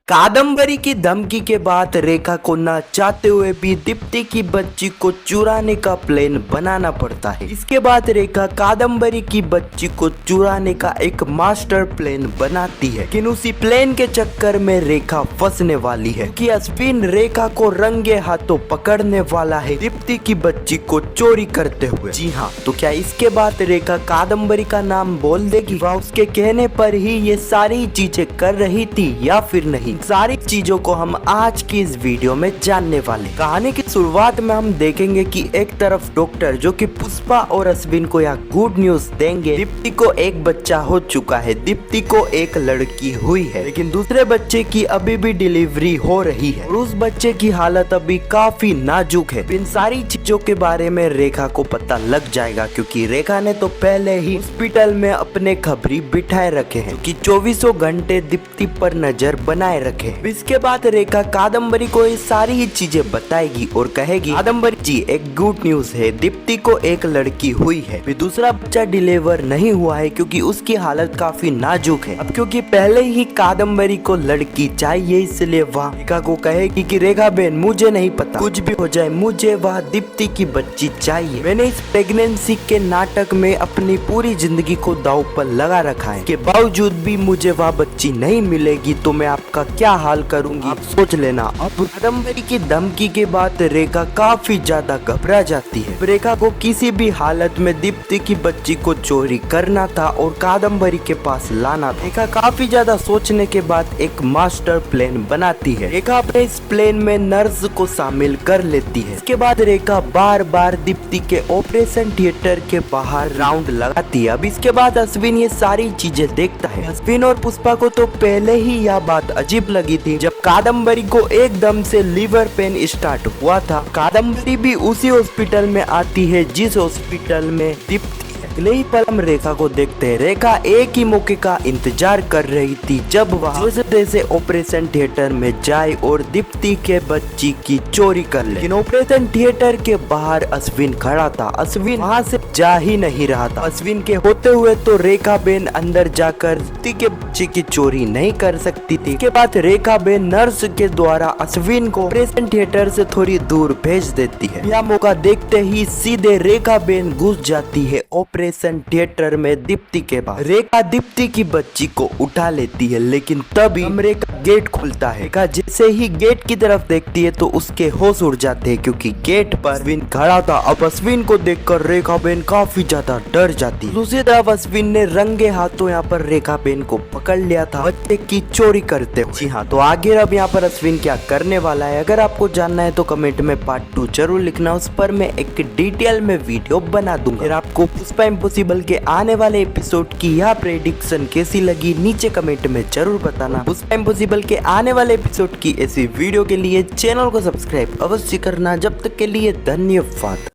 कादम्बरी की धमकी के बाद रेखा को ना चाहते हुए भी दीप्ति की बच्ची को चुराने का प्लान बनाना पड़ता है। इसके बाद रेखा कादम्बरी की बच्ची को चुराने का एक मास्टर प्लान बनाती है, लेकिन उसी प्लान के चक्कर में रेखा फंसने वाली है कि अश्विन रेखा को रंगे हाथों पकड़ने वाला है दीप्ति की बच्ची को चोरी करते हुए। जी हाँ, तो क्या इसके बाद रेखा कादम्बरी का नाम बोल देगी? वह उसके कहने पर ही ये सारी चीजें कर रही थी या फिर नहीं? सारी चीजों को हम आज की इस वीडियो में जानने वाले। कहानी की शुरुआत में हम देखेंगे कि एक तरफ डॉक्टर जो कि पुष्पा और अश्विन को यहाँ गुड न्यूज देंगे, दीप्ति को एक बच्चा हो चुका है, दीप्ति को एक लड़की हुई है, लेकिन दूसरे बच्चे की अभी भी डिलीवरी हो रही है और उस बच्चे की हालत अभी काफी नाजुक है। इन सारी चीजों के बारे में रेखा को पता लग जाएगा, क्योंकि रेखा ने तो पहले ही हॉस्पिटल में अपने खबरी बिठाए रखे हैं कि 24 घंटे दीप्ति पर नजर बनाए रखे। इसके बाद रेखा कादम्बरी को ये सारी ही चीजें बताएगी और कहेगी, कादम्बरी जी एक गुड न्यूज है, दीप्ति को एक लड़की हुई है। फिर दूसरा बच्चा डिलीवर नहीं हुआ है क्योंकि उसकी हालत काफी नाजुक है। अब क्योंकि पहले ही कादम्बरी को लड़की चाहिए, इसलिए वह रेखा को कहेगी कि रेखा बहन मुझे नहीं पता, कुछ भी हो जाए मुझे वह दीप्ति की बच्ची चाहिए। मैंने इस प्रेगनेंसी के नाटक में अपनी पूरी जिंदगी को दांव पर लगा रखा है, के बावजूद भी मुझे वह बच्ची नहीं मिलेगी तो मैं आपका क्या हाल करूंगी आप सोच लेना। अब कादम्बरी की धमकी के बाद रेखा काफी ज्यादा घबरा जाती है। रेखा को किसी भी हालत में दीप्ति की बच्ची को चोरी करना था और कादम्बरी के पास लाना था। रेखा काफी ज्यादा सोचने के बाद एक मास्टर प्लान बनाती है। रेखा अपने इस प्लान में नर्स को शामिल कर लेती है। इसके बाद रेखा बार बार दीप्ति के ऑपरेशन थिएटर के बाहर राउंड लगाती है। अब इसके बाद अश्विन ये सारी चीजें देखता है। अश्विन और पुष्पा को तो पहले ही यह बात अजीब लगी थी जब कादम्बरी को एकदम से लीवर पेन स्टार्ट हुआ था। कादम्बरी भी उसी हॉस्पिटल में आती है जिस हॉस्पिटल में दीप्ति। अगले ही पल हम रेखा को देखते हैं। रेखा एक ही मौके का इंतजार कर रही थी जब वह जैसे तैसे ऑपरेशन थिएटर में जाए और दीप्ति के बच्ची की चोरी कर ले। लेकिन ऑपरेशन थिएटर के बाहर अश्विन खड़ा था। अश्विन वहाँ से जा ही नहीं रहा था। अश्विन के होते हुए तो रेखा बेन अंदर जाकर दीप्ति के बच्ची की चोरी नहीं कर सकती थी। इसके बाद रेखा बेन नर्स के द्वारा अश्विन को ऑपरेशन थिएटर से थोड़ी दूर भेज देती है। यह मौका देखते ही सीधे रेखा बेन घुस जाती है ऑपरेशन थिएटर में दीप्ति के पास। रेखा दीप्ति की बच्ची को उठा लेती है, लेकिन तभी कमरे का गेट खुलता है। रेखा जैसे ही गेट की तरफ देखती है तो उसके होश उड़ जाते हैं, क्योंकि गेट पर अश्विन खड़ा था। अब अश्विन को देखकर रेखा बेन काफी ज्यादा डर जाती है। दूसरी तरफ अश्विन ने रंगे हाथों यहाँ पर रेखा बेन को पकड़ लिया था बच्चे की चोरी करते हुए। जी हाँ, तो आगे अब यहाँ पर अश्विन क्या करने वाला है अगर आपको जानना है तो कमेंट में पार्ट 2 जरूर लिखना। उस पर मैं एक डिटेल में वीडियो बना दूंगा। फिर आपको पुष्पा इम्पॉसिबल के आने वाले एपिसोड की यह प्रेडिक्शन कैसी लगी नीचे कमेंट में जरूर बताना। पुष्पा इम्पॉसिबल के आने वाले एपिसोड की ऐसी वीडियो के लिए चैनल को सब्सक्राइब अवश्य करना। जब तक के लिए धन्यवाद।